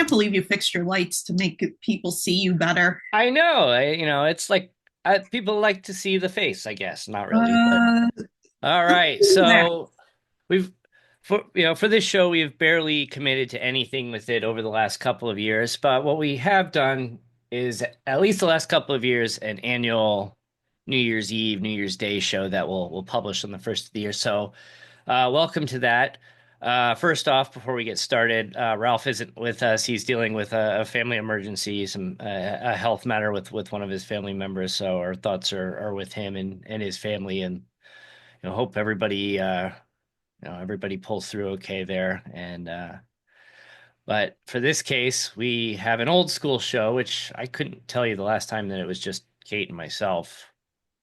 can't believe you fixed your lights to make people see you better. I know, it's like people like to see the face, I guess. Not really, but Uh, all right. that. So we've for this show, we've barely committed to anything with it over the last couple of years, but what we have done is at least the last couple of years an annual New Year's Eve, New Year's Day show that we'll publish on the first of the year. So welcome to that. First off, before we get started, Ralph isn't with us. He's dealing with a family emergency, some a health matter with one of his family members. So our thoughts are with him and his family, and hope everybody everybody pulls through okay there. And but for this case, we have an old school show, which I couldn't tell you the last time that it was just Kate and myself.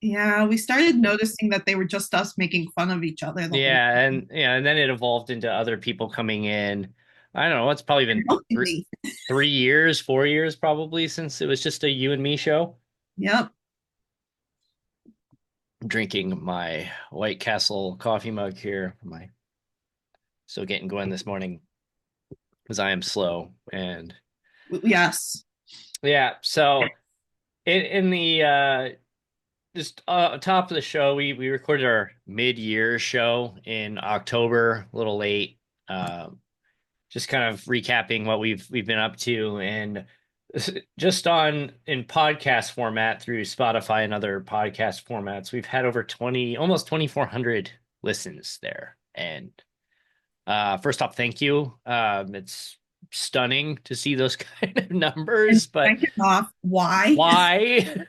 Yeah, we started noticing that they were just us making fun of each other the whole Yeah, time. and and then it evolved into other people coming in. I don't know, it's probably been three, Jokingly. 3 years, 4 years probably since it was just a you and me show. Yep. I'm drinking my White Castle coffee mug here. My still getting going this morning because I am slow. And Yes. yeah, so in the just top of the show, we recorded our mid-year show in October, a little late. Just kind of recapping what we've been up to, and just on in podcast format through Spotify and other podcast formats, we've had over 20, almost 2,400 listens there. And first off, thank you. It's stunning to see those kind of And numbers, but second off, why? why?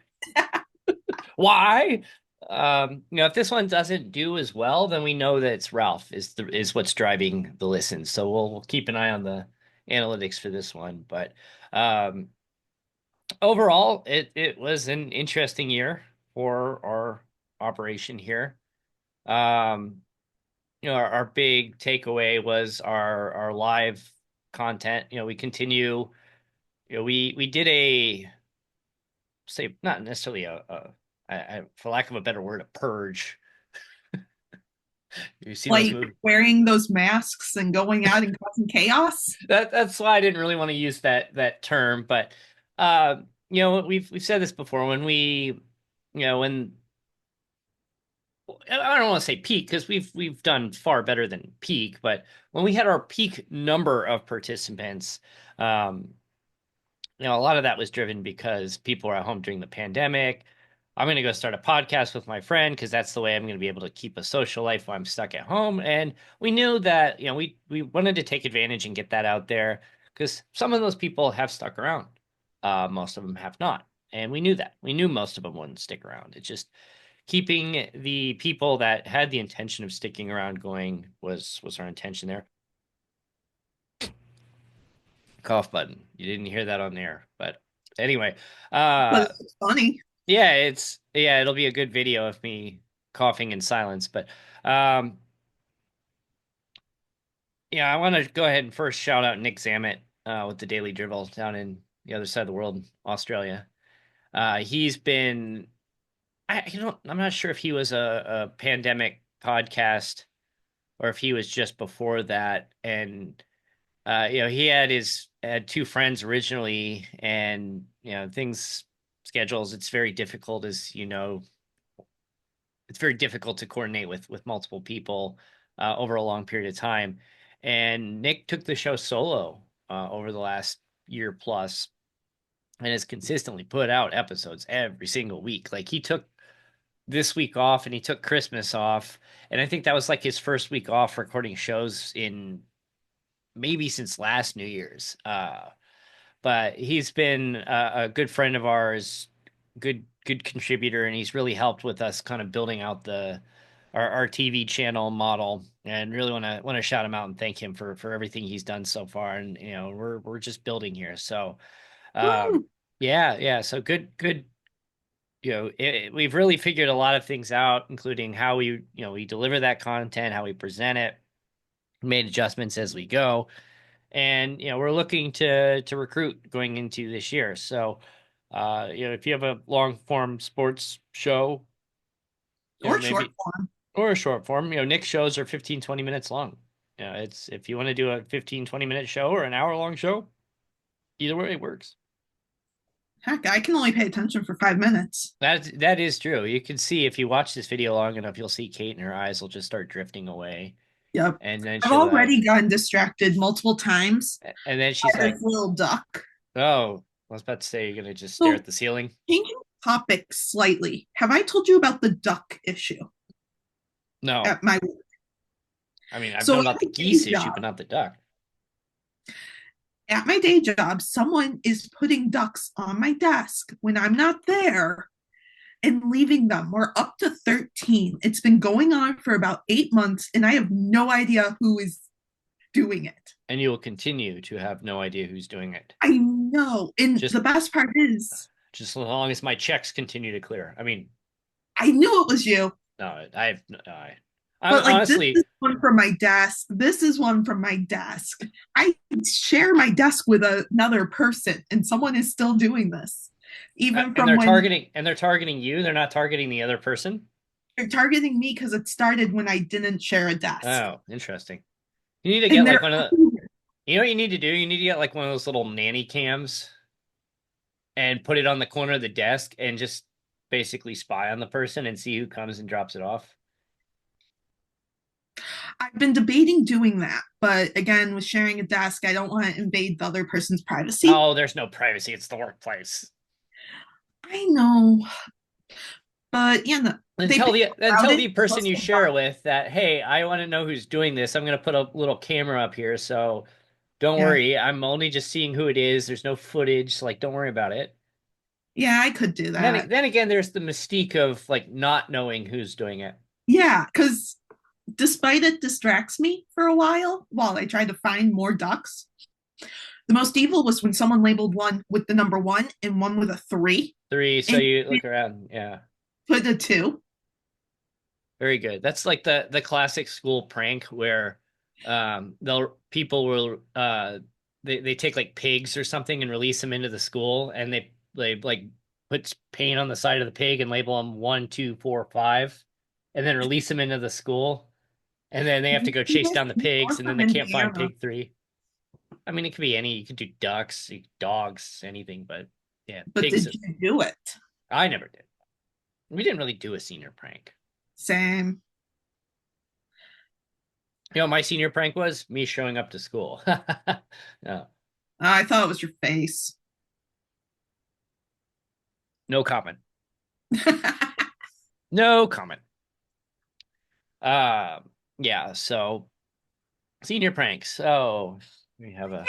Why? If this one doesn't do as well, then we know that it's Ralph is what's driving the listens. So we'll keep an eye on the analytics for this one. But um, overall, it was an interesting year for our operation here. Um, our big takeaway was our live content. We continue. We did a say not necessarily for lack of a better word, a purge. You see those Like movies? wearing those masks and going out and causing chaos? That's why I didn't really want to use that term, but we've said this before when when I don't want to say peak because we've done far better than peak, but when we had our peak number of participants, um, a lot of that was driven because people were at home during the pandemic. I'm going to go start a podcast with my friend because that's the way I'm going to be able to keep a social life while I'm stuck at home. And we knew that, we wanted to take advantage and get that out there because some of those people have stuck around. Most of them have not. And we knew that. We knew most of them wouldn't stick around. It's just keeping the people that had the intention of sticking around going was our intention there. Cough button. You didn't hear that on there, but anyway, But uh it's funny. yeah, it'll be a good video of me coughing in silence. But um, yeah, I want to go ahead and first shout out Nick Zammit with the Daily Dribble down in the other side of the world, Australia. He's been, I'm not sure if he was a pandemic podcast or if he was just before that. And he had two friends originally, and things schedules. It's very difficult, as it's very difficult to coordinate with multiple people over a long period of time. And Nick took the show solo over the last year plus and has consistently put out episodes every single week. Like he took this week off and he took Christmas off. And I think that was like his first week off recording shows in maybe since last New Year's. But he's been a good friend of ours, good contributor, and he's really helped with us kind of building out our TV channel model. And really want to shout him out and thank him for everything he's done so far. And we're just building here. So Woo! yeah. So good. We've really figured a lot of things out, including how we deliver that content, how we present it, made adjustments as we go, and we're looking to recruit going into this year. So if you have a long form sports show, Or short maybe, form. or a short form, Nick's shows are 15-20 minutes long. It's if you want to do a 15-20 minute show or an hour long show, Either way works. Heck, I can only pay attention for 5 minutes. That is true. You can see if you watch this video long enough, you'll see Kate and her eyes will just start drifting away, Yep. and then I've she'll already gotten distracted multiple times and then she's by like, this little duck. "Oh, I was about to say you're gonna just stare So, at the ceiling." changing topics slightly, have I told you about the duck issue No, at my work? I mean I've So, known at about the my day geese issue, job, but not the duck. someone is putting ducks on my desk when I'm not there and leaving them. We're up to 13. It's been going on for about 8 months, and I have no idea who is doing it. And you will continue to have no idea who's doing it. I know. And Just the best part is, just as long as my checks continue to clear. I mean, I knew it was you, no, I've no, I'm but like this honestly is one from my desk. This is one from my desk. I share my desk with another person, and someone is still doing this. Even and from when they're targeting you. They're not targeting the other person. they're targeting me because it started when I didn't share a desk. Oh, interesting. You need to get And like they're one of the. You know what you need to do? You need to get like one of those little nanny cams and put it on the corner of the desk and just basically spy on the person and see who comes and drops it off. I've been debating doing that, but again, with sharing a desk, I don't want to invade the other person's privacy. Oh, there's no privacy. It's the workplace. I know, but yeah, no, Then they've tell been the crowded person most you of the share time. with that, hey, I want to know who's doing this. I'm gonna put a little camera up here, so don't Yeah, worry. I'm only just seeing who it is. There's no footage, so like don't worry about it. yeah, I could do And that. then again, there's the mystique of like not knowing who's doing it. Yeah, because despite it distracts me for a while I try to find more ducks. The most evil was when someone labeled one with the number one and one with a three, Three, so and you look around, yeah. put a two. Very good. That's like the classic school prank where they'll people will they take like pigs or something and release them into the school and they like put paint on the side of the pig and label them 1, 2, 4, 5 and then release them into the school and then they have to go chase down the pigs More and then from they can't find Indiana. pig three. I mean, it could be any. You could do ducks, dogs, anything, but yeah, But pigs. did you do it? I never did. We didn't really do a senior prank. Same. You know, my senior prank was me showing up to school. No, I thought it was your face. no comment. No comment. Yeah. So senior pranks. Oh, we have a.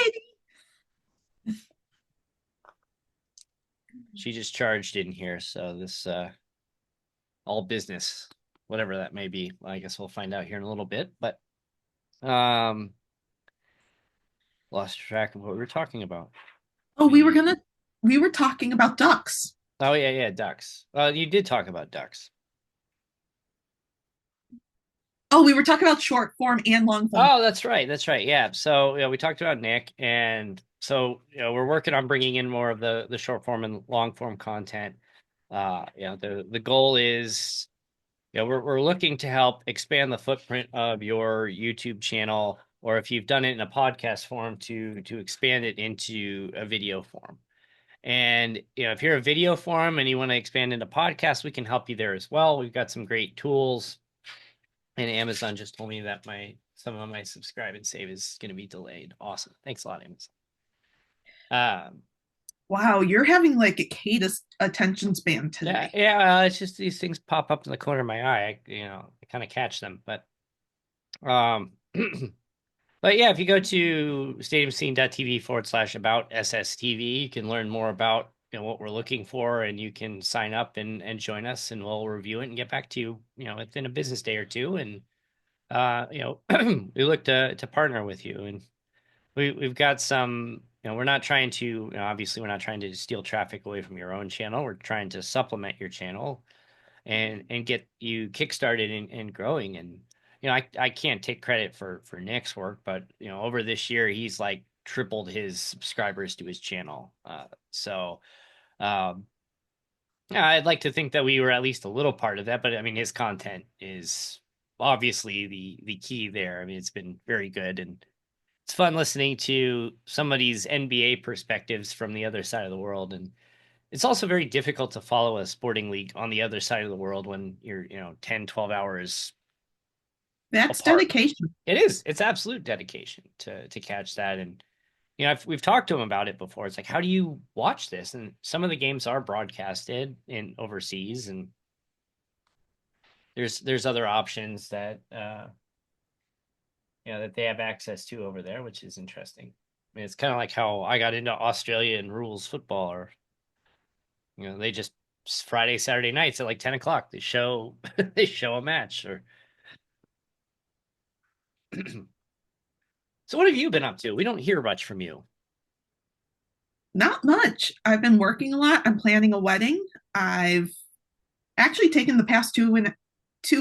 She just charged in here, so this all business, whatever that may be. I guess we'll find out here in a little bit. But um, lost track of what we were talking about. Oh, we were talking about ducks. Oh yeah, yeah, ducks. You did talk about ducks. Oh, we were talking about short form and long form. Oh, that's right. That's right. Yeah. So, we talked about Nick, and so we're working on bringing in more of the short form and long form content. The goal is, we're looking to help expand the footprint of your YouTube channel, or if you've done it in a podcast form, to expand it into a video form. And if you're a video form and you want to expand into podcast, we can help you there as well. We've got some great tools. And Amazon just told me that some of my subscribe and save is going to be delayed. Awesome. Thanks a lot, Amazon. Wow, you're having like a Kate attention span Yeah, today. yeah. It's just these things pop up in the corner of my eye. I kind of catch them, but but yeah, if you go to stadiumscene.tv/about SSTV, you can learn more about what we're looking for, and you can sign up and join us, and we'll review it and get back to you, within a business day or two. And we look to partner with you, and we've got some. We're not trying to. Obviously, we're not trying to steal traffic away from your own channel. We're trying to supplement your channel and get you kickstarted and growing. And I can't take credit for Nick's work, but over this year he's like tripled his subscribers to his channel. So um, yeah, I'd like to think that we were at least a little part of that, but I mean his content is obviously the key there. I mean it's been very good, and it's fun listening to somebody's NBA perspectives from the other side of the world. And it's also very difficult to follow a sporting league on the other side of the world when you're, 10, 12 hours That's apart. dedication. It is. It's absolute dedication to catch that. And we've talked to him about it before. It's like, how do you watch this? And some of the games are broadcasted in overseas, and there's other options that that they have access to over there, which is interesting. I mean, it's kind of like how I got into Australian rules football, or they just Friday, Saturday nights at like 10 o'clock they show they show a match. Or so, what have you been up to? We don't hear much from you. Not much. I've been working a lot. I'm planning a wedding. I've actually taken the past 2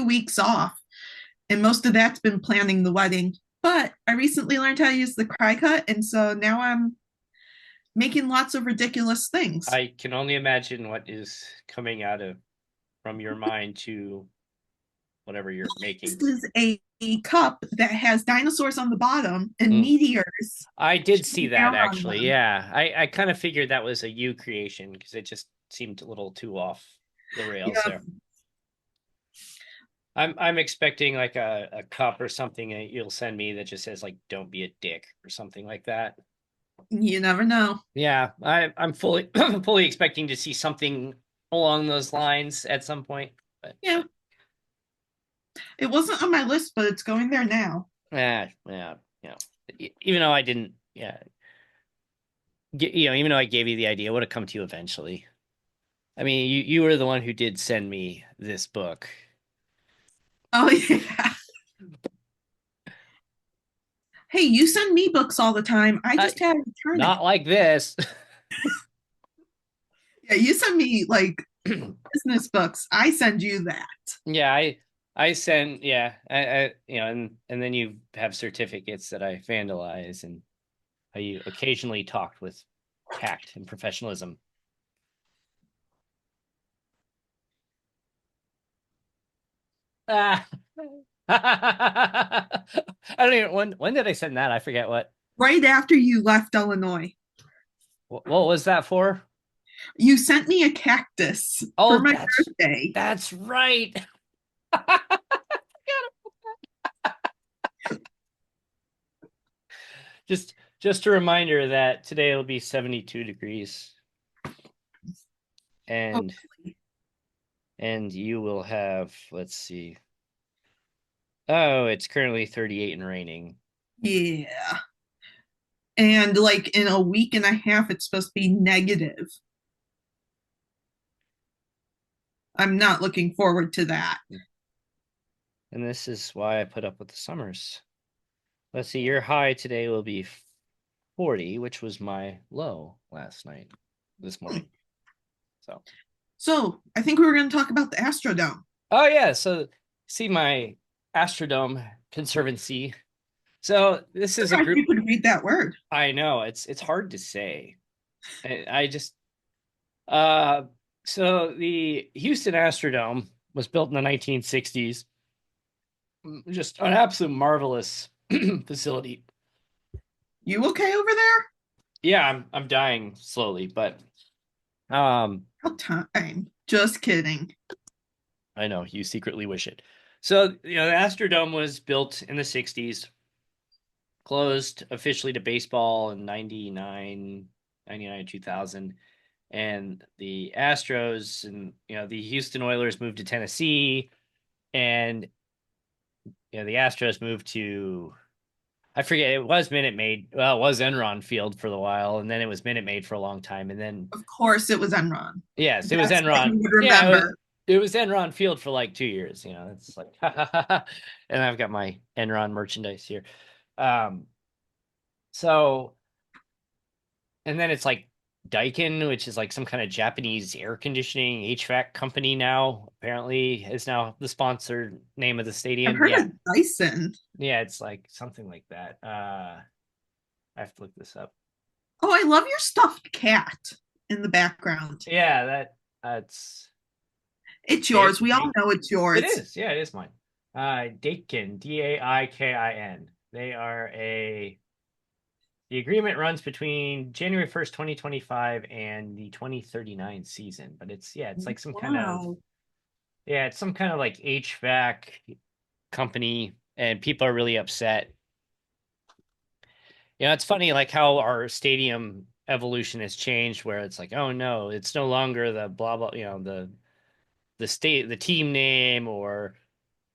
weeks off, and most of that's been planning the wedding. But I recently learned how to use the cry cut, and so now I'm making lots of ridiculous things. I can only imagine what is coming out of from your mind to whatever you're This making. is a cup that has dinosaurs on the bottom and Mm. meteors I did see shooting that down on actually. them. Yeah, I kind of figured that was a you creation because it just seemed a little too off the rails Yeah, there. I'm expecting like a cup or something that you'll send me that just says like "Don't be a dick" or something like that. you never know. Yeah, I'm fully fully expecting to see something along those lines at some point. But Yeah, it wasn't on my list, but it's going there now. yeah. Even though I didn't, yeah, even though I gave you the idea, it would have come to you eventually. I mean, you were the one who did send me this book. Oh yeah. Hey, you send me books all the time. I Uh, just had to return it. Not like this. Yeah, you send me like business books. I send you that. Yeah, I send, yeah, and then you have certificates that I vandalize, and how you occasionally talked with tact and professionalism. Ah. I don't even when did I send that? I forget what. Right after you left Illinois, What was that for? you sent me a cactus for Oh, my birthday. that's right. Just a reminder that today it'll be 72 degrees, Oh, and you will have, let's see. Oh, it's currently 38 and raining. yeah. And like in a week and a half, it's supposed to be negative. I'm not looking forward to that. And this is why I put up with the summers. Let's see, your high today will be 40, which was my low this morning. So, So I think we were going to talk about the Astrodome. oh yeah, so see my Astrodome Conservancy. So this is a Surprised group. you could read that word. I know it's hard to say. I just uh so the Houston Astrodome was built in the 1960s. Just an absolute marvelous facility. You okay over there? Yeah, I'm dying slowly, but um About time. Just kidding. I know you secretly wish it. So, the Astrodome was built in the 60s, closed officially to baseball in 2000. And the Astros and, the Houston Oilers moved to Tennessee. And, the Astros moved to, I forget, it was Minute Maid. Well, it was Enron Field for a while. And then it was Minute Maid for a long time. And then, Of course, it was Enron. yes, it was That's what Enron. you would Yeah, remember. it was Enron Field for like 2 years. It's like, and I've got my Enron merchandise here. Um, so, and then it's like Daikin, which is like some kind of Japanese air conditioning HVAC company now, apparently is now the sponsored name of the I've stadium. heard Yeah. of Dyson. Yeah, it's like something like that. I have to look this up. Oh, I love your stuffed cat in the background. Yeah, that's It's yours. We all Date. know it's It yours. is. Yeah, it is mine. Daikin, Daikin. They are a The agreement runs between January 1st, 2025 and the 2039 season, but it's like some kind of Wow. it's some kind of like HVAC company, and people are really upset. It's funny like how our stadium evolution has changed where it's like, oh no, it's no longer the blah blah, the team name, or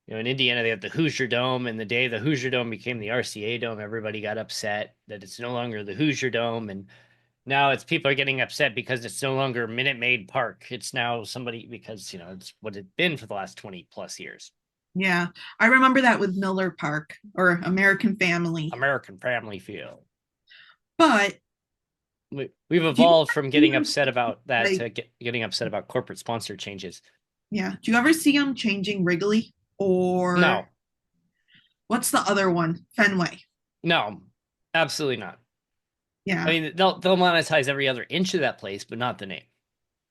in Indiana they have the Hoosier Dome, and the day the Hoosier Dome became the RCA Dome, everybody got upset that it's no longer the Hoosier Dome, and now it's people are getting upset because it's no longer Minute Maid Park. It's now somebody because it's what it's been for the last 20 plus years. Yeah. I remember that with Miller Park or American Family. American Family Field. But We've do you evolved from getting ever upset about that like to getting upset about corporate sponsor changes. yeah, do you ever see them changing Wrigley or No, what's the other one? Fenway. no, absolutely not. I Yeah. mean, they'll monetize every other inch of that place, but not the name.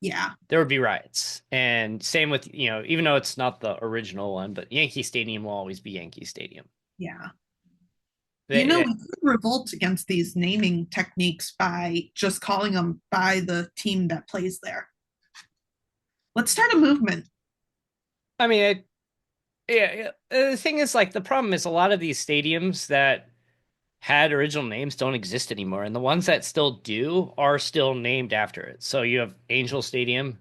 Yeah. There would be riots, and same with even though it's not the original one, but Yankee Stadium will always be Yankee Stadium. Yeah. You They, know, they we could revolt against these naming techniques by just calling them by the team that plays there. Let's start a movement. I mean, yeah. The thing is, like, the problem is a lot of these stadiums that had original names don't exist anymore, and the ones that still do are still named after it. So you have Angel Stadium,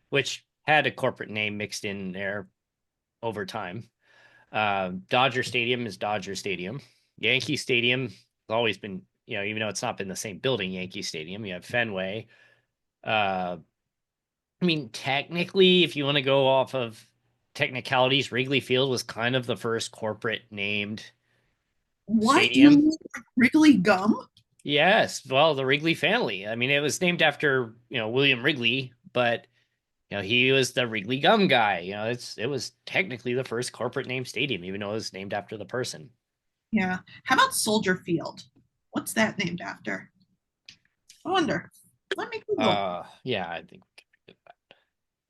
which had a corporate name mixed in there over time. Dodger Stadium is Dodger Stadium. Yankee Stadium has always been, even though it's not been the same building, Yankee Stadium. You have Fenway. Uh, I mean, technically, if you want to go off of technicalities, Wrigley Field was kind of the first corporate named What? You stadium. mean Wrigley Gum? Yes, well, the Wrigley family. I mean, it was named after, William Wrigley, but he was the Wrigley gum guy. It was technically the first corporate named stadium, even though it was named after the person. Yeah. How about Soldier Field? What's that named after? I wonder. Let me Google. Yeah, I think we can do that.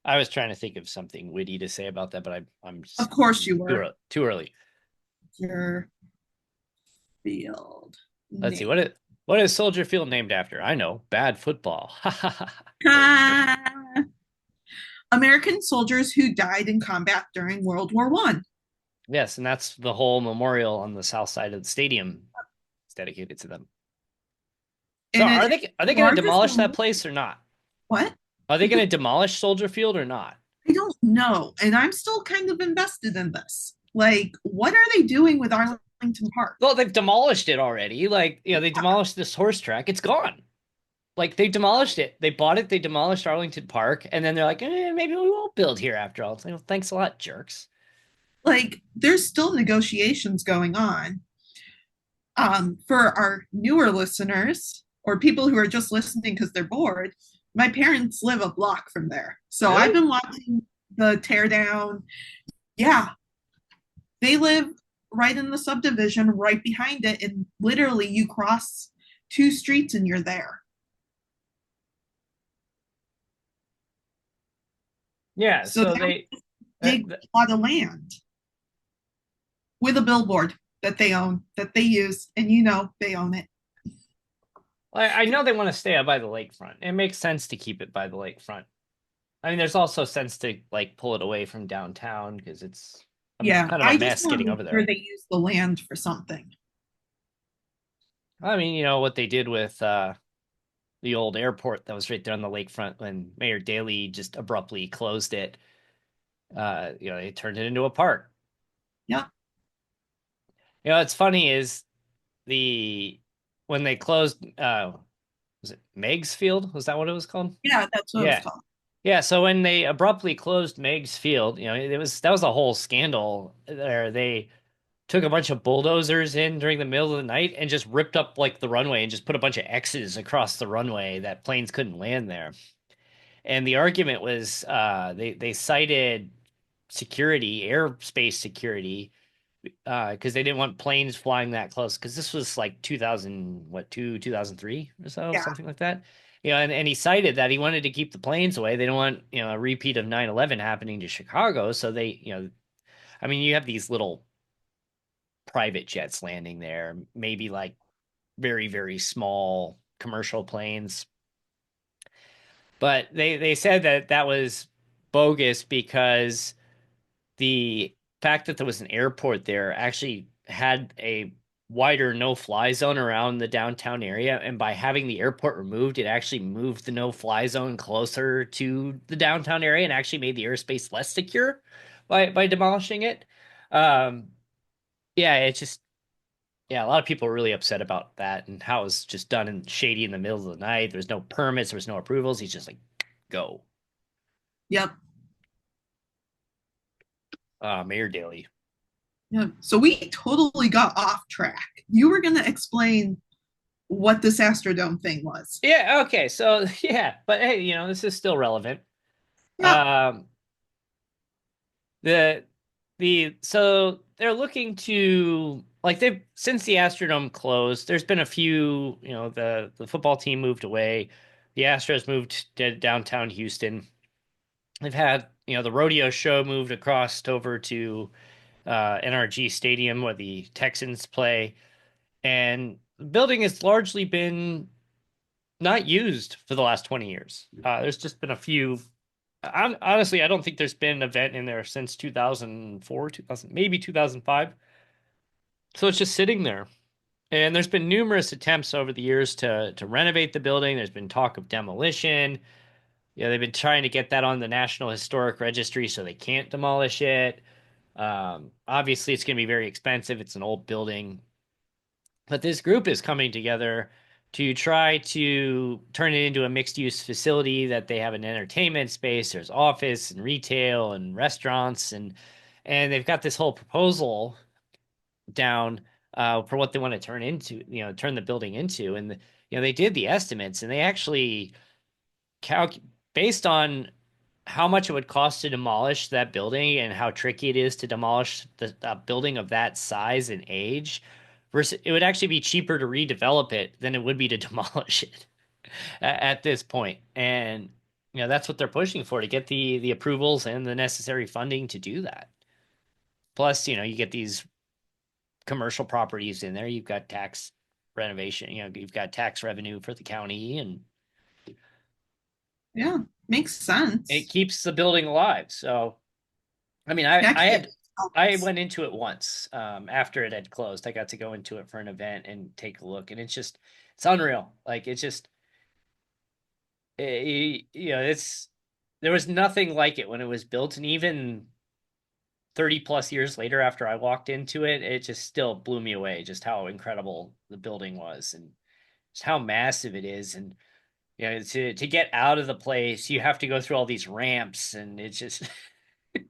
I was trying to think of something witty to say about that, but I'm Of just course you too were. early. Too early. Soldier Field Let's see name. what is Soldier Field named after? I know, bad football. American soldiers who died in combat during World War One. Yes, and that's the whole memorial on the south side of the stadium. It's dedicated to them. So And it is are they the going to largest demolish that memorial. place or not? What? Are they going to demolish Soldier Field or not? I don't know. And I'm still kind of invested in this. Like, what are they doing with Arlington Park? Well, they've demolished it already. Like, they demolished this horse track. It's gone. Like, they demolished it. They bought it. They demolished Arlington Park, and then they're like, maybe we won't build here after all. It's like, well, thanks a lot, jerks. Like, there's still negotiations going on. For our newer listeners or people who are just listening because they're bored, my parents live a block from there. So I've Really? been watching the tear down. Yeah, they live right in the subdivision, right behind it. And literally, you cross two streets and you're there. Yeah. So So they they, uh, big plot of land with a billboard that they own, that they use, and they own it. I know they want to stay by the lakefront. It makes sense to keep it by the lakefront. I mean, there's also sense to like pull it away from downtown because it's Yeah, kind of a I just mess want to getting make over sure there. they use the land for something. I mean, what they did with the old airport that was right there on the lakefront when Mayor Daley just abruptly closed it. They turned it into a park. Yeah, What's funny is the when they closed was it Meigs Field? Was that what it was called? yeah, that's what it was Yeah. called. Yeah, so when they abruptly closed Meigs Field, that was a whole scandal there. They took a bunch of bulldozers in during the middle of the night and just ripped up like the runway and just put a bunch of X's across the runway that planes couldn't land there. And the argument was they cited security, airspace security, because they didn't want planes flying that close. Because this was like 2000, 2003 or so, Yeah, something like that. And he cited that he wanted to keep the planes away. They don't want a repeat of 9/11 happening to Chicago. So they I mean, you have these little private jets landing there, maybe like very, very small commercial planes. But they said that that was bogus because the fact that there was an airport there actually had a wider no-fly zone around the downtown area, and by having the airport removed, it actually moved the no-fly zone closer to the downtown area and actually made the airspace less secure by demolishing it. Um, yeah, it's just yeah, a lot of people are really upset about that and how it was just done in shady in the middle of the night. There's no permits, there's no approvals. He's just like, go, Yep. Mayor Daley. Yep. So we totally got off track. You were going to explain what this Astrodome thing was. Yeah, okay. So yeah, but hey, this is still relevant. Yep. Um the so they're looking to like they've since the Astrodome closed, there's been a few, the football team moved away. The Astros moved to downtown Houston. They've had, the rodeo show moved across over to NRG Stadium where the Texans play. And the building has largely been not used for the last 20 years. There's just been a few. Honestly, I don't think there's been an event in there since 2004, 2000, maybe 2005. So it's just sitting there. And there's been numerous attempts over the years to renovate the building. There's been talk of demolition. They've been trying to get that on the National Historic Registry so they can't demolish it. Obviously, it's going to be very expensive. It's an old building. But this group is coming together to try to turn it into a mixed use facility that they have an entertainment space. There's office and retail and restaurants and they've got this whole proposal down for what they want to turn the building into. And they did the estimates and they actually based on how much it would cost to demolish that building and how tricky it is to demolish a building of that size and age versus it would actually be cheaper to redevelop it than it would be to demolish it at this point. And that's what they're pushing for to get the approvals and the necessary funding to do that. Plus, you get these commercial properties in there. You've got tax renovation, you've got tax revenue for the county and Yeah. Makes it sense. keeps the building alive. So I mean, I Yeah. I It had I went into it once after it had closed. I got to go into it for an event and take a look, and it's unreal. Like it's just it's there was nothing like it when it was built, and even 30 plus years later after I walked into it, it just still blew me away just how incredible the building was and just how massive it is. And to get out of the place, you have to go through all these ramps, and it's just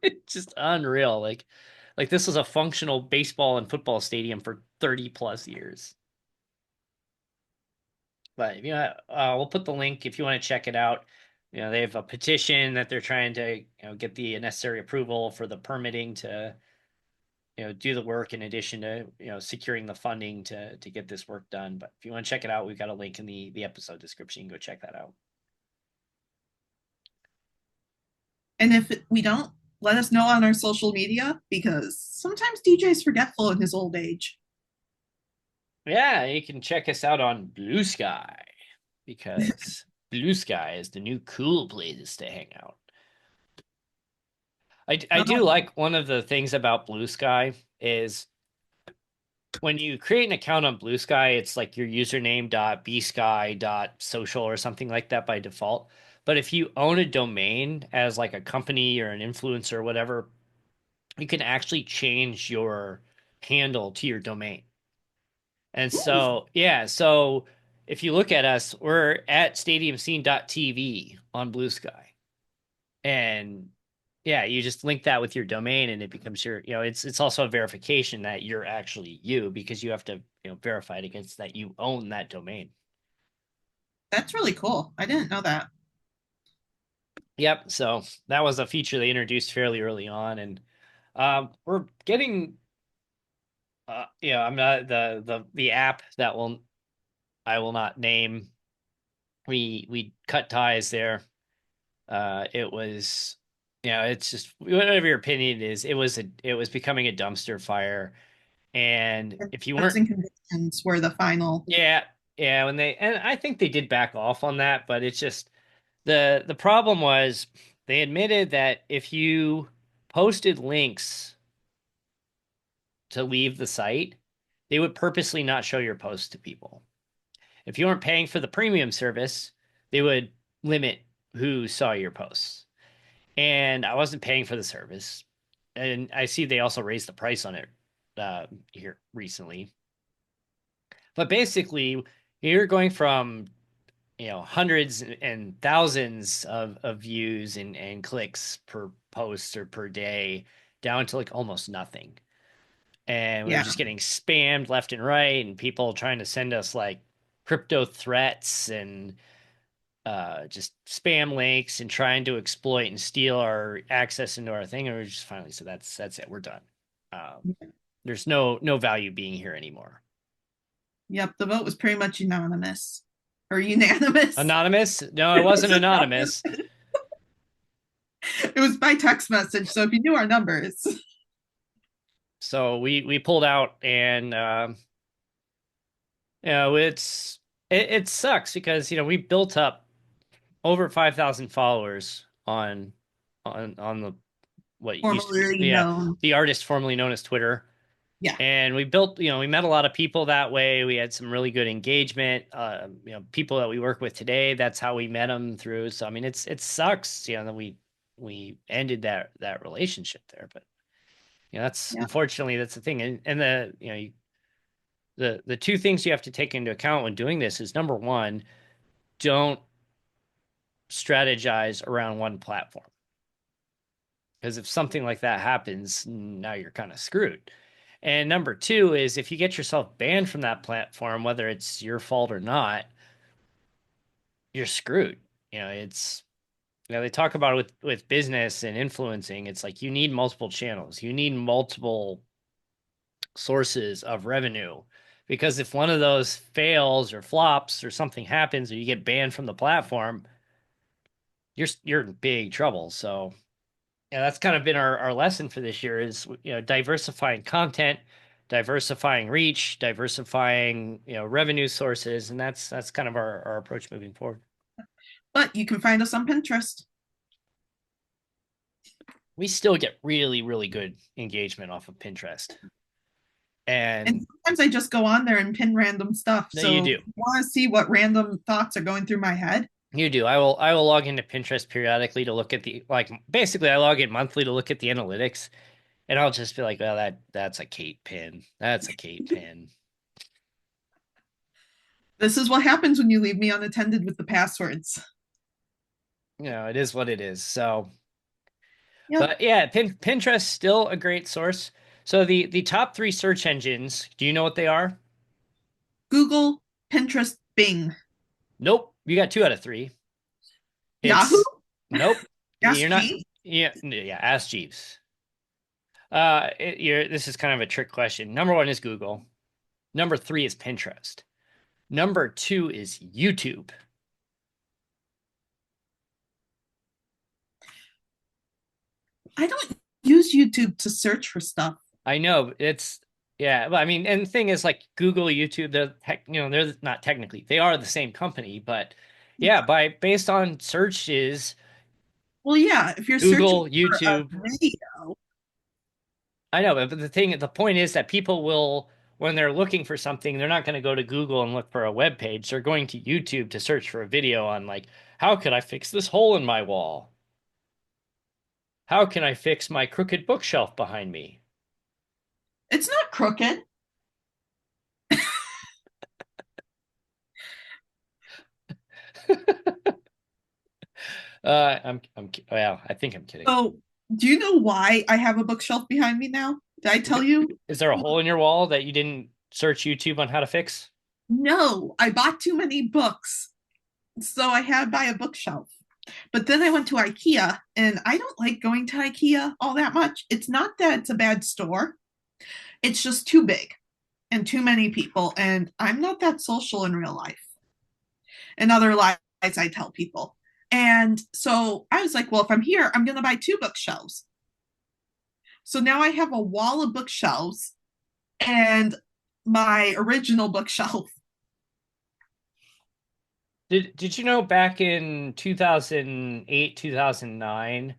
it's just unreal. Like this was a functional baseball and football stadium for 30 plus years. But we'll put the link if you want to check it out. They have a petition that they're trying to get the necessary approval for the permitting to do the work in addition to securing the funding to get this work done. But if you want to check it out, we've got a link in the episode description. You can go check that out. And if we don't, let us know on our social media because sometimes DJ's forgetful in his old age. Yeah, you can check us out on Blue Sky because Blue Sky is the new cool place to hang out. I do Oh, like one of the things about Blue Sky is when you create an account on Blue Sky, it's like your username dot bsky dot social or something like that by default. But if you own a domain as like a company or an influencer or whatever, you can actually change your handle to your domain. And ooh, so, yeah, so if you look at us, we're at stadiumscene.tv on Blue Sky. And yeah, you just link that with your domain and it becomes it's also a verification that you're actually you because you have to, verify it against that you own that domain. that's really cool. I didn't know that. Yep. So that was a feature they introduced fairly early on. And we're getting I'm not the app that will I will not name. We cut ties there. It was, it's just whatever your opinion is. It was becoming a dumpster fire, And And if you terms weren't, and conditions were the final. yeah, yeah, when they, and I think they did back off on that, but it's just the problem was they admitted that if you posted links to leave the site, they would purposely not show your posts to people. If you weren't paying for the premium service, they would limit who saw your posts. And I wasn't paying for the service. And I see they also raised the price on it here recently. But basically, you're going from hundreds and thousands of views and clicks per post or per day down to like almost nothing. And we were Yeah. just getting spammed left and right, and people trying to send us like crypto threats and just spam links and trying to exploit and steal our access into our thing. And we just finally said that's it, we're done. There's no value being here anymore. Yep. The vote was pretty much unanimous or unanimous. Anonymous? No, it It wasn't was anonymous. it was by text message. So if you knew our numbers. So we pulled out, and it sucks because we built up over 5,000 followers on the what used to be, Formerly yeah, known. the artist formerly known as Twitter. Yeah. And we built, we met a lot of people that way. We had some really good engagement. People that we work with today, that's how we met them through. So I mean, it sucks, that we ended that relationship there. But that's Yeah. unfortunately that's the thing. And the two things you have to take into account when doing this is number one, don't strategize around one platform. Because if something like that happens, now you're kind of screwed. And number two is if you get yourself banned from that platform, whether it's your fault or not, you're screwed. It's they talk about it with business and influencing. It's like you need multiple channels, you need multiple sources of revenue. Because if one of those fails or flops or something happens or you get banned from the platform, you're in big trouble. So yeah, that's kind of been our lesson for this year is diversifying content, diversifying reach, diversifying revenue sources, and that's kind of our approach moving forward. But you can find us on Pinterest. We still get really really good engagement off of Pinterest, And and sometimes I just go on there and pin random stuff. no, you So do. if you want to see what random thoughts are going through my head. You do. I will log into Pinterest periodically to look at the like basically I log in monthly to look at the analytics, and I'll just be like, well, that's a Kate pin. That's a Kate pin. This is what happens when you leave me unattended with the passwords. It is what it is. So Yep. but yeah, Pinterest still a great source. So the top three search engines, do you know what they are? Google, Pinterest, Bing. Nope, you got two out of three. Yahoo? It's nope. Ask You're not. Jeeves? Yeah. Ask Jeeves. This is kind of a trick question. Number one is Google. Number three is Pinterest. Number two is YouTube. I don't use YouTube to search for stuff. I know it's yeah, but I mean, and the thing is, like Google, YouTube, they're not technically they are the same company, but yeah, based on searches, Well, yeah, if you're searching Google, for a YouTube. video, I know, but the point is that people will, when they're looking for something, they're not going to go to Google and look for a web page. They're going to YouTube to search for a video on like, how could I fix this hole in my wall? How can I fix my crooked bookshelf behind me? it's not crooked. Well, I think I'm kidding. So, do you know why I have a bookshelf behind me now? Did I tell you? Is there a hole in your wall that you didn't search YouTube on how to fix? No, I bought too many books. So I had to buy a bookshelf. But then I went to Ikea, and I don't like going to Ikea all that much. It's not that it's a bad store, it's just too big and too many people. And I'm not that social in real life. And other lies I tell people. And so I was like, well, if I'm here, I'm going to buy two bookshelves. So now I have a wall of bookshelves and my original bookshelf. Did you know back in 2008, 2009,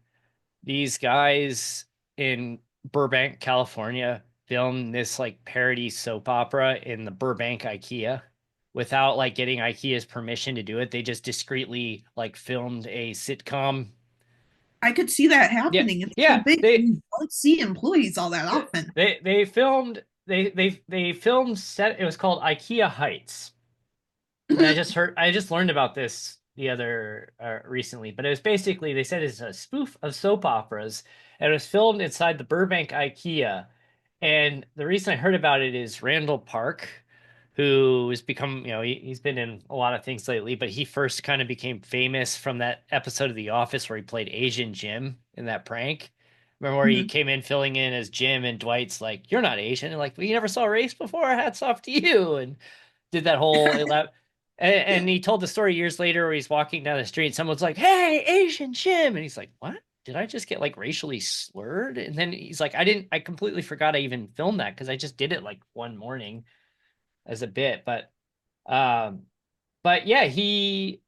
these guys in Burbank, California filmed this like parody soap opera in the Burbank IKEA without like getting IKEA's permission to do it. They just discreetly like filmed a sitcom. I could see that Yeah. happening. It's so Yeah, big. You don't see employees all that often. they filmed they filmed set it was called IKEA Heights. And I just learned about this the other recently, but it was basically they said it's a spoof of soap operas, and it was filmed inside the Burbank IKEA. And the reason I heard about it is Randall Park, who has become, he's been in a lot of things lately, but he first kind of became famous from that episode of The Office where he played Asian Jim in that prank. Remember where he Mhm. came in filling in as Jim, and Dwight's like, "You're not Asian," and like, "We never saw race before. Hats off to you," and did that whole and he told the story years later where he's walking down the street and someone's like, "Hey, Asian Jim," and he's like, "What? Did I just get like racially slurred?" And then he's like, I completely forgot I even filmed that because I just did it like one morning as a bit." Um but yeah, he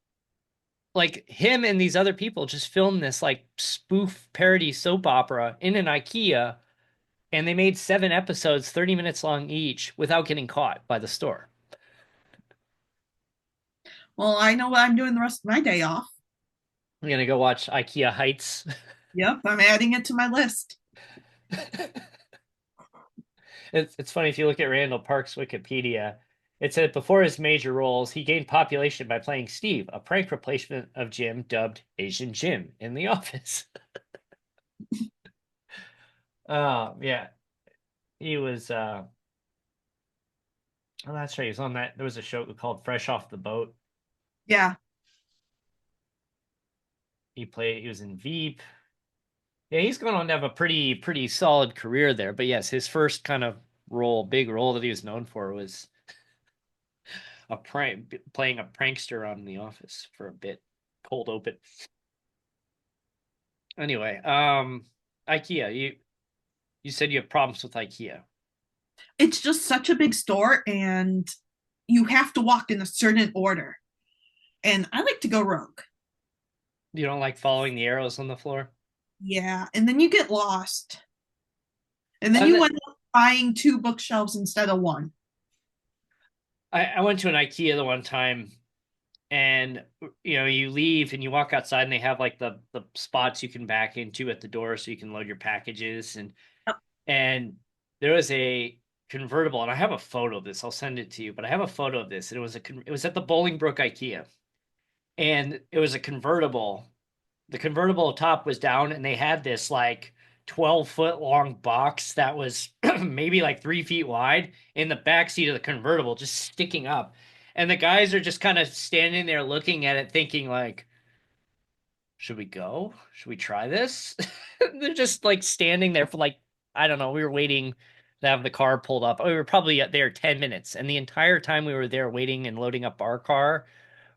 like him and these other people just filmed this like spoof parody soap opera in an IKEA, and they made 7 episodes 30 minutes long each without getting caught by the store. Well, I know what I'm doing the rest of my day off. I'm gonna go watch IKEA Heights. Yep, I'm adding it to my list. It's funny if you look at Randall Park's Wikipedia, it said before his major roles, he gained population by playing Steve, a prank replacement of Jim dubbed Asian Jim in The Office. Yeah, he was. Oh, that's right. He was on that. There was a show called Fresh Off the Boat. Yeah. He played. He was in Veep. Yeah, he's gone on to have a pretty solid career there. But yes, his first kind of big role that he was known for was playing a prankster on The Office for a bit, cold open. Anyway, IKEA. You said you have problems with IKEA. It's just such a big store and you have to walk in a certain order. And I like to go rogue. You don't like following the arrows on the floor. Yeah. And then you get lost. And then And you then end up buying two bookshelves instead of one. I went to an IKEA the one time, and you leave and you walk outside, and they have like the spots you can back into at the door so you can load your packages, and there was a convertible, and I have a photo of this. I'll send it to you, but I have a photo of this, and it was at the Bolingbrook IKEA, and it was a convertible. The convertible top was down, and they had this like 12-foot long box that was maybe like 3 feet wide in the back seat of the convertible, just sticking up. And the guys are just kind of standing there looking at it, thinking like, should we go? Should we try this? They're just like standing there for like, I don't know. We were waiting to have the car pulled up. We were probably there 10 minutes. And the entire time we were there waiting and loading up our car,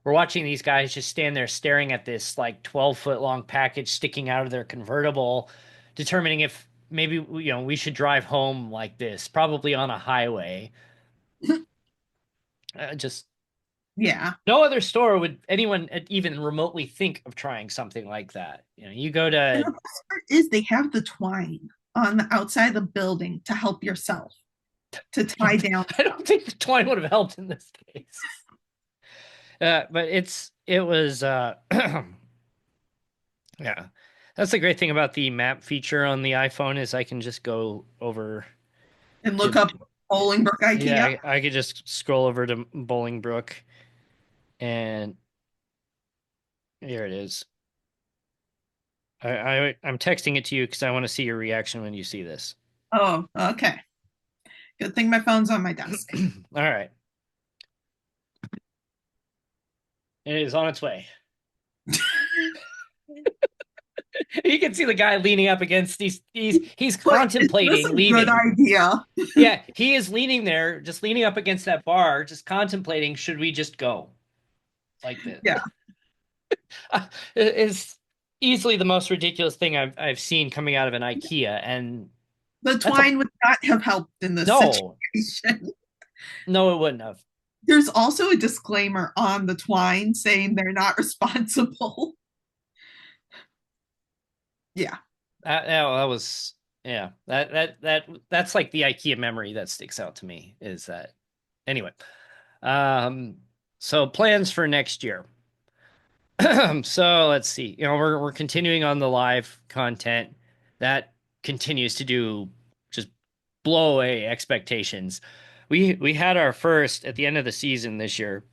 we're watching these guys just stand there staring at this like 12-foot long package sticking out of their convertible, determining if maybe we should drive home like this, probably on a highway. Just Yeah. no other store would anyone even remotely think of trying something like that. You go And to the best part is they have the twine on the outside of the building to help yourself to tie down. I don't think the twine would have helped in this case. But it was yeah. That's the great thing about the map feature on the iPhone is I can just go over And look to up Bolingbrook yeah, IKEA. I could just scroll over to Bolingbrook, and here it is. I'm texting it to you because I want to see your reaction when you see this. Oh, okay. Good thing my phone's on my desk. All right. It is on its way. You can see the guy leaning up against he's But is this contemplating a good leaving. idea? Yeah, he is leaning there, just leaning up against that bar, just contemplating, should we just go like this? Yeah. It's easily the most ridiculous thing I've seen coming out of an IKEA, and The That's a twine would not have helped in this no, situation. no, it wouldn't have. There's also a disclaimer on the twine saying they're not responsible. Yeah, That was yeah. That's like the IKEA memory that sticks out to me is that anyway. Um, so plans for next year. So let's see. We're continuing on the live content that continues to do just blow away expectations. We had our first at the end of the season this year.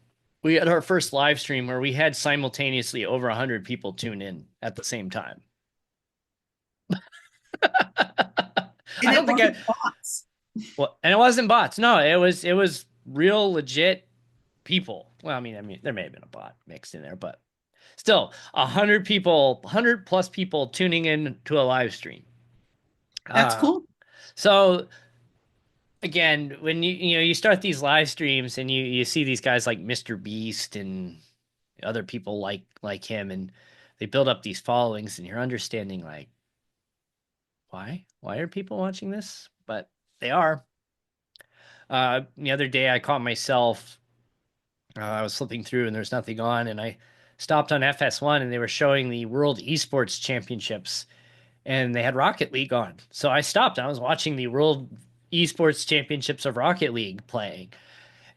We had our first live stream where we had simultaneously over 100 people tune in at the same time. and I it don't think I wasn't bots. well, and it wasn't bots. No, it was real legit people. Well, I mean, there may have been a bot mixed in there, but still, 100 people, 100 plus people tuning in to a live stream. That's Uh, cool. so again, when you start these live streams and you see these guys like Mr. Beast and other people like him, and they build up these followings, and you're understanding like why are people watching this? But they are. The other day, I caught myself. I was flipping through and there's nothing on, and I stopped on FS1 and they were showing the World Esports Championships, and they had Rocket League on. So I stopped. I was watching the World Esports Championships of Rocket League playing,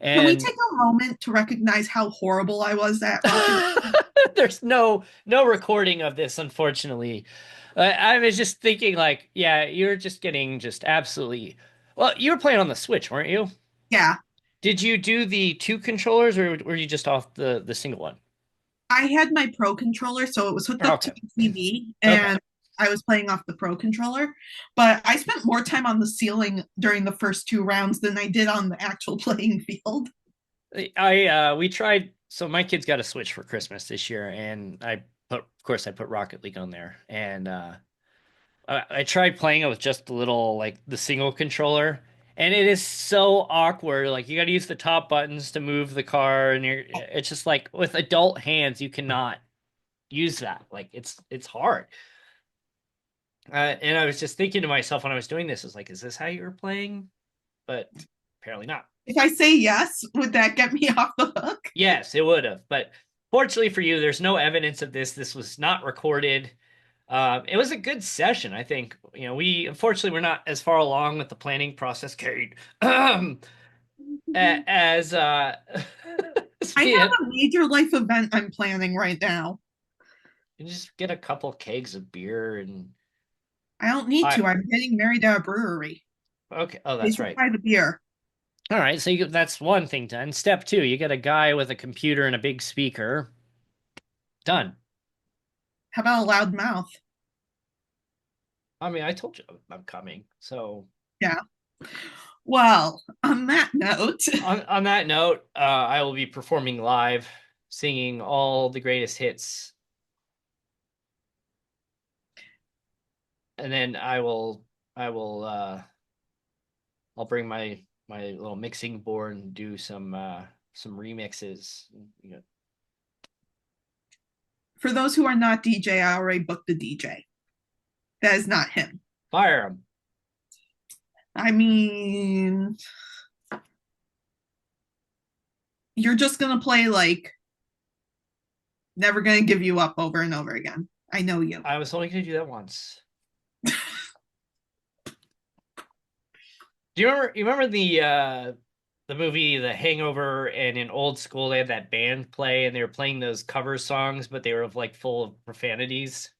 Can we and take a moment to recognize how horrible I was at Rocket? there's no recording of this, unfortunately. I was just thinking, like, yeah, you're just getting just absolutely. Well, you were playing on the Switch, weren't you? Yeah, Did you do the two controllers, or were you just off the single one? I had my pro controller, so it was hooked up to Okay. the TV, Okay. and I was playing off the pro controller. But I spent more time on the ceiling during the first two rounds than I did on the actual playing field. We tried. So my kids got a Switch for Christmas this year, and of course, I put Rocket League on there, and I tried playing it with just the little like the single controller, and it is so awkward. Like you got to use the top buttons to move the car, and it's just like with adult hands, you cannot use that. Like it's hard. And I was just thinking to myself when I was doing this, is like, is this how you were playing? But apparently not. If I say yes, would that get me off the hook? Yes, it would have. But fortunately for you, there's no evidence of this. This was not recorded. It was a good session, I think. We unfortunately we're not as far along with the planning process, Kate, as I have Speed. a major life event I'm planning right now. You just get a couple kegs of beer and I don't need I to. I'm getting married at a brewery. okay. Oh, They that's right. supply the beer. All right, so that's one thing done. Step two, you get a guy with a computer and a big speaker. Done. How about a loud mouth? I mean, I told you I'm coming. So Yeah. Well, on that note, on that note, I will be performing live, singing all the greatest hits, and then I'll bring my little mixing board and do some remixes. for those who are not DJ, I already booked the DJ. That is not him. Fire them. I mean, you're just going to play like Never Gonna Give You Up over and over again. I know you. I was only going to do that once. Do you remember? You remember the movie The Hangover? And in Old School, they had that band play, and they were playing those cover songs, but they were like full of profanities.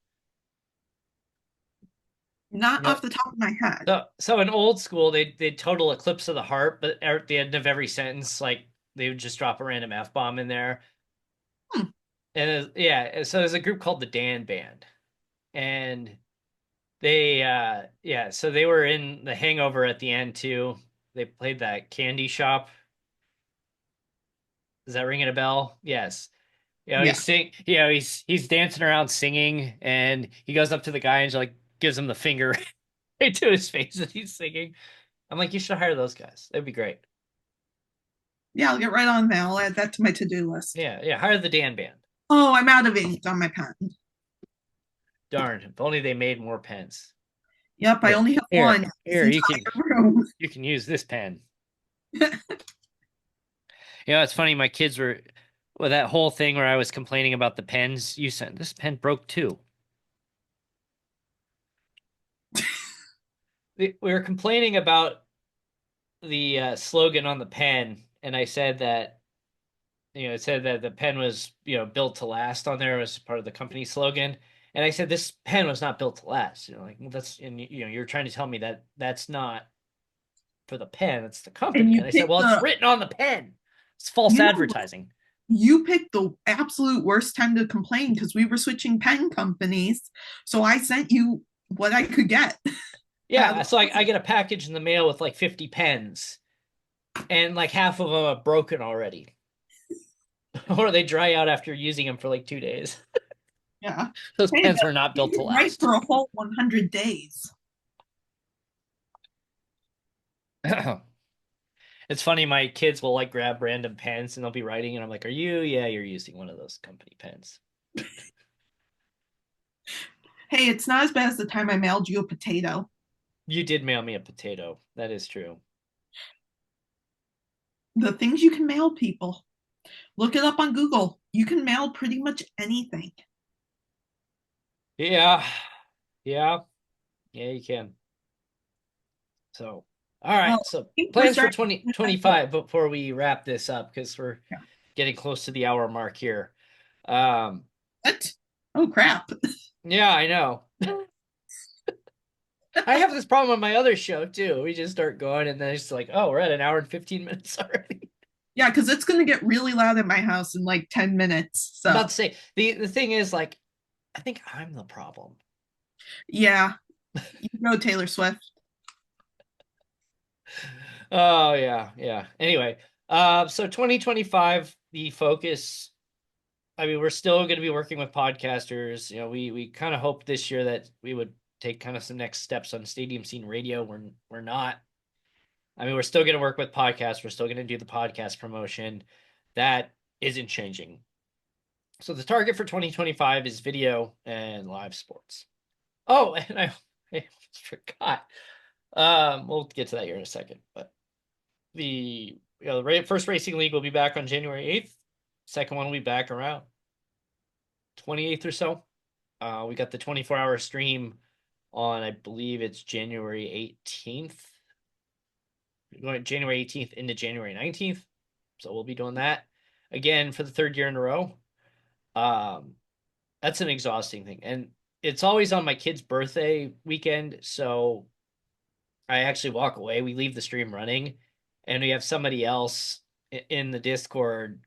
Not No. off the top of my head. So in Old School, they total Eclipse of the Heart, but at the end of every sentence, like they would just drop a random F bomb in there. Hmm. And yeah, so there's a group called the Dan Band, and they yeah, so they were in The Hangover at the end too. They played that candy shop. Is that ringing a bell? Yes. Yeah. He's dancing around singing, and he goes up to the guy and just like gives him the finger right to his face as he's singing. I'm like, you should hire those guys. That'd be great. Yeah, I'll get right on that. I'll add that to my to do list. Yeah, yeah, hire the Dan Band. Oh, I'm out of ink on my pen. Darn, if only they made more pens. Yep, I only have Here, one in this here, entire room. you can use this pen. It's funny. My kids were with that whole thing where I was complaining about the pens. You said this pen broke too. We were complaining about the slogan on the pen, and I said that it said that the pen was built to last on there. It was part of the company slogan, and I said this pen was not built to last. Like, well, that's, and you're trying to tell me that that's not for the pen, it's the And company. you And I said, picked well, it's the, written on the pen. It's false you know, advertising. you picked the absolute worst time to complain because we were switching pen companies. So I sent you what I could get. Yeah, so I get a package in the mail with like 50 pens, and like half of them are broken already, or they dry out after using them for like 2 days. Yeah. Those Hey, pens but were not built to you write last. for a whole 100 days. It's funny, my kids will like grab random pens and they'll be writing, and I'm like, "Are you? Yeah, you're using one of those company pens." Hey, it's not as bad as the time I mailed you a potato. You did mail me a potato. That is true. The things you can mail people. Look it up on Google. You can mail pretty much anything. Yeah, yeah, yeah, you can. So, all Well, right. I So, think we're plans for starting to get that close. 2025 before we wrap this up, because we're Yeah. getting close to the hour mark here. Um, What? Oh, crap. yeah, I know. I have this problem on my other show too. We just start going, and then it's like, oh, we're at an hour and 15 minutes already. Yeah, because it's going to get really loud at my house in like 10 minutes. I'm So, about to say the thing is, like, I think I'm the problem. yeah, you go, Taylor Swift. Oh yeah, yeah. Anyway, so 2025, the focus. I mean, we're still going to be working with podcasters. We kind of hoped this year that we would take kind of some next steps on stadium scene radio. We're not. I mean, we're still going to work with podcasts. We're still going to do the podcast promotion. That isn't changing. So the target for 2025 is video and live sports. Oh, and I almost forgot. We'll get to that here in a second. But the first racing league will be back on January 8th. Second one will be back around 28th or so. We got the 24-hour stream on, I believe it's January 18th. Going January 18th into January 19th. So we'll be doing that again for the third year in a row. Um, that's an exhausting thing. And it's always on my kid's birthday weekend. So I actually walk away. We leave the stream running, and we have somebody else in the Discord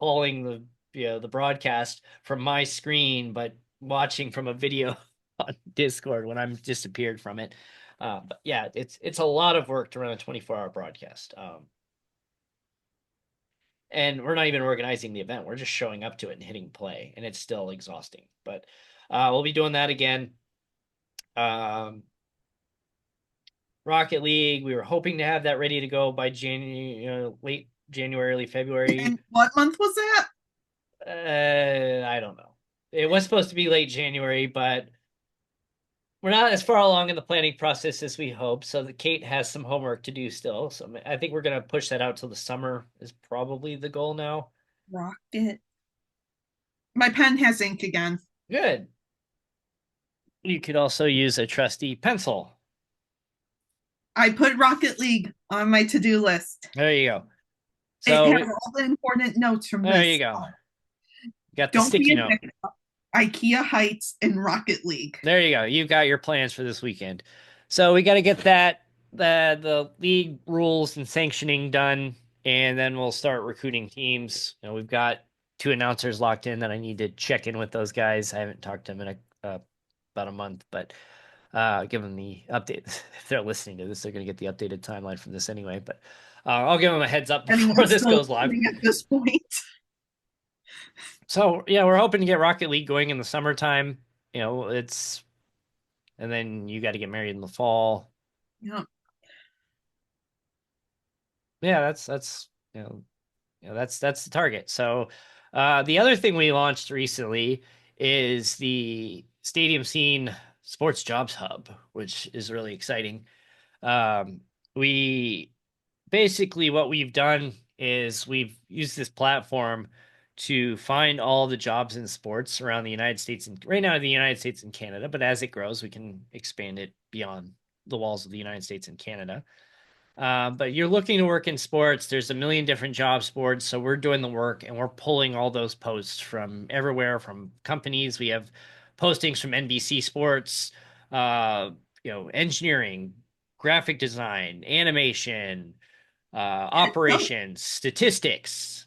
calling the broadcast from my screen, but watching from a video on Discord when I'm disappeared from it. But yeah, it's a lot of work to run a 24-hour broadcast. And we're not even organizing the event. We're just showing up to it and hitting play, and it's still exhausting. But we'll be doing that again. Um, Rocket League, we were hoping to have that ready to go by late January, early February. And what month was that? I don't know. It was supposed to be late January, but we're not as far along in the planning process as we hope. So Kate has some homework to do still. So I think we're going to push that out till the summer is probably the goal now. Rocket. My pen has ink again. Good. You could also use a trusty pencil. I put Rocket League on my to-do list. There you go. It So has all the important notes from there you this. go. Got the Don't be sticky a note. dick. Ikea Heights and Rocket League. There you go. You've got your plans for this weekend. So we got to get the league rules and sanctioning done, and then we'll start recruiting teams. We've got 2 announcers locked in that I need to check in with those guys. I haven't talked to them in about a month, but give them the update. If they're listening to this, they're going to get the updated timeline from this anyway. But I'll give them a heads up before Anyone's this still goes live. at this point. So yeah, we're hoping to get Rocket League going in the summertime. It's and then you got to get married in the fall. Yeah. Yeah, that's that's the target. So the other thing we launched recently is the stadium scene sports jobs hub, which is really exciting. Um, we basically what we've done is we've used this platform to find all the jobs in sports around the United States and right now the United States and Canada, but as it grows, we can expand it beyond the walls of the United States and Canada. But you're looking to work in sports. There's a million different jobs boards, so we're doing the work and we're pulling all those posts from everywhere, from companies. We have postings from NBC Sports, uh, engineering, graphic design, animation, So operations, statistics.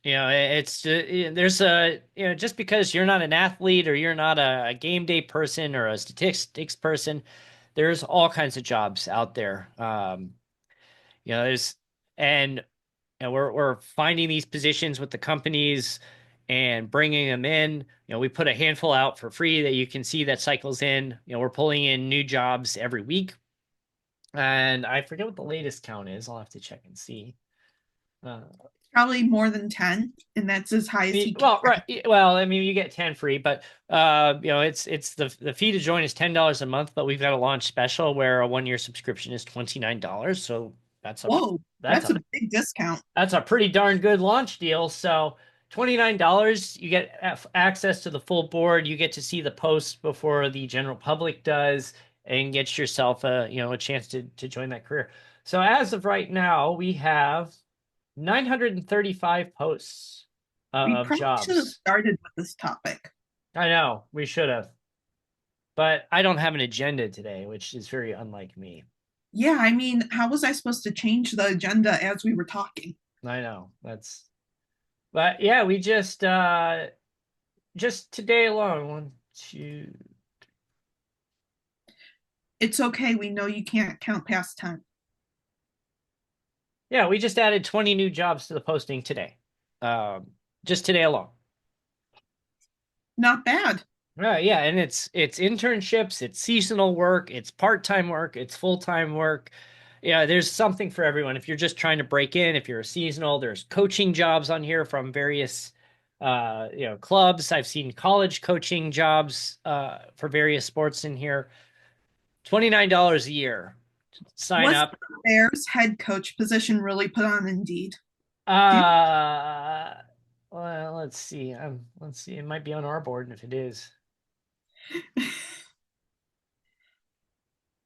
It's there's a just because you're not an athlete or you're not a game day person or a statistics person, there's all kinds of jobs out there. There's and we're finding these positions with the companies and bringing them in. We put a handful out for free that you can see that cycles in. We're pulling in new jobs every week, and I forget what the latest count is. I'll have to check and see. Uh, probably more than 10, and that's as high as he can. well, right. Well, I mean, you get 10 free, but it's the fee to join is $10 a month, but we've got a launch special where a 1 year subscription is $29. So that's a Whoa, that's that's a a big discount. that's a pretty darn good launch deal. So $29, you get access to the full board. You get to see the posts before the general public does, and get yourself a chance to join that career. So as of right now, we have 935 posts We of probably should have jobs. started with this topic. I know we should have, but I don't have an agenda today, which is very unlike me. Yeah, I mean, how was I supposed to change the agenda as we were talking? I know but yeah, we just today alone, one, two, It's okay. We know you can't count past 10. yeah, we just added 20 new jobs to the posting today, um, just today alone. Not bad. Right, yeah, and it's internships, it's seasonal work, it's part-time work, it's full-time work. Yeah, there's something for everyone. If you're just trying to break in, if you're a seasonal, there's coaching jobs on here from various clubs. I've seen college coaching jobs for various sports in here. $29 a year. Sign Was up. the Bears head coach position really put on Indeed? Do you, Uh well, let's see. Let's see. It might be on our board, and if it is.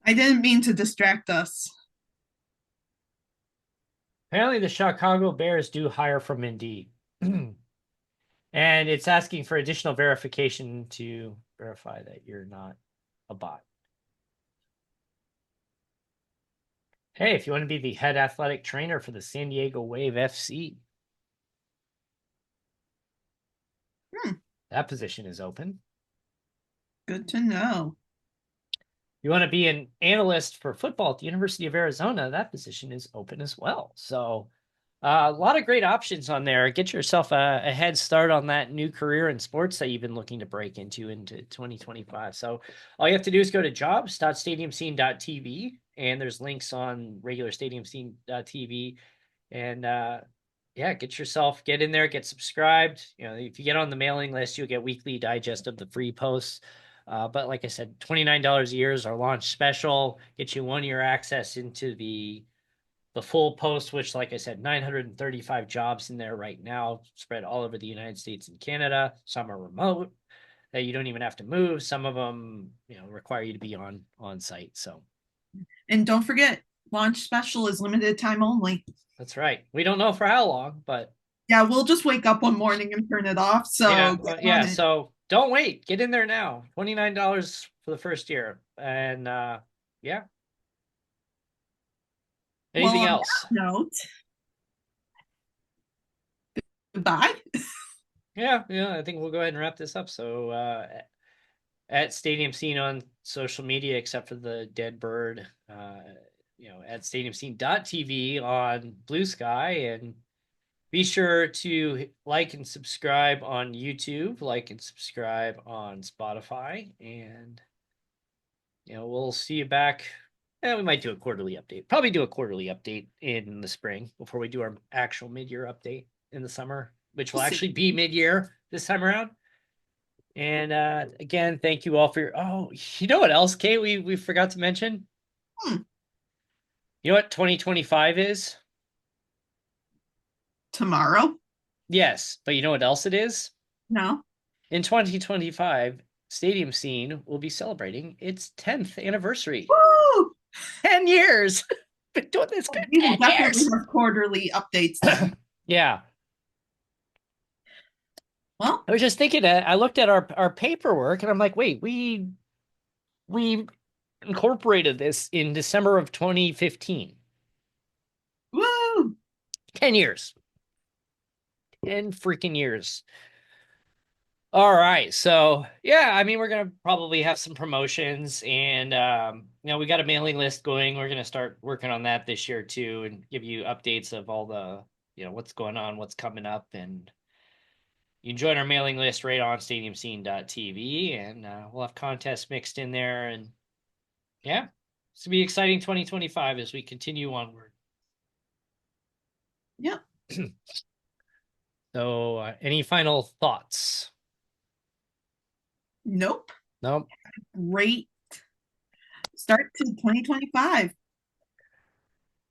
I didn't mean to distract us. Apparently, the Chicago Bears do hire from Indeed. And it's asking for additional verification to verify that you're not a bot. Hey, if you want to be the head athletic trainer for the San Diego Wave FC, that position is open. Good to know. You want to be an analyst for football at the University of Arizona, that position is open as well. So a lot of great options on there. Get yourself a head start on that new career in sports that you've been looking to break into 2025. So all you have to do is go to jobs.stadiumscene.tv, and there's links on regular stadiumscene.tv. And yeah, get in there, get subscribed. If you get on the mailing list, you'll get weekly digest of the free posts. But like I said, $29 a year is our launch special. Get you 1 year access into the full post, which, like I said, 935 jobs in there right now, spread all over the United States and Canada. Some are remote that you don't even have to move. Some of them, require you to be on site. So And don't forget, launch special is limited time only. that's right. We don't know for how long, but Yeah, we'll just wake up one morning and turn it off. yeah, So get on it. So don't wait. Get in there now. $29 for the first year, and yeah. Well, Anything on else? that note, goodbye. Yeah, I think we'll go ahead and wrap this up. So at Stadium Scene on social media, except for the dead bird, at stadiumscene.tv on Blue Sky, and be sure to like and subscribe on YouTube, like and subscribe on Spotify, and we'll see you back. We might do a quarterly update. Probably do a quarterly update in the spring before we do our actual mid-year update in the summer, which will We'll see. actually be mid-year this time around. And again, thank you all for your. Oh, you know what else, Kate? We forgot to mention. Hmm. You know what 2025 is? Tomorrow? Yes, but you know what else it is? No. In 2025, Stadium Scene will be celebrating its 10th anniversary. Woo! 10 years. Been doing this for We will 10 definitely years. have quarterly updates then. Yeah. Well, I was just thinking that I looked at our paperwork and I'm like, wait, we incorporated this in December of 2015. woo! 10 years. 10 freaking years. All right. So, yeah, I mean, we're going to probably have some promotions and, we got a mailing list going. We're going to start working on that this year too and give you updates of all the, what's going on, what's coming up. And you can join our mailing list right on stadiumscene.tv and we'll have contests mixed in there. And yeah, it's going to be exciting 2025 as we continue onward. Yep. So, any final thoughts? Nope. No. Great start to 2025.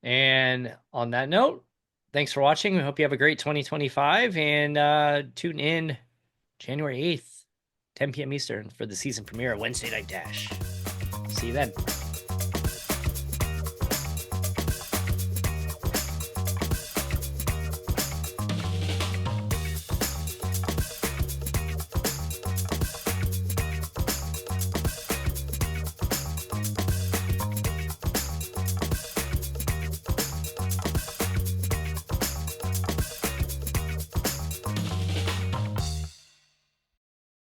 And on that note, thanks for watching. We hope you have a great 2025 and tune in January 8th, 10 p.m. Eastern for the season premiere of Wednesday Night Dash. See you then.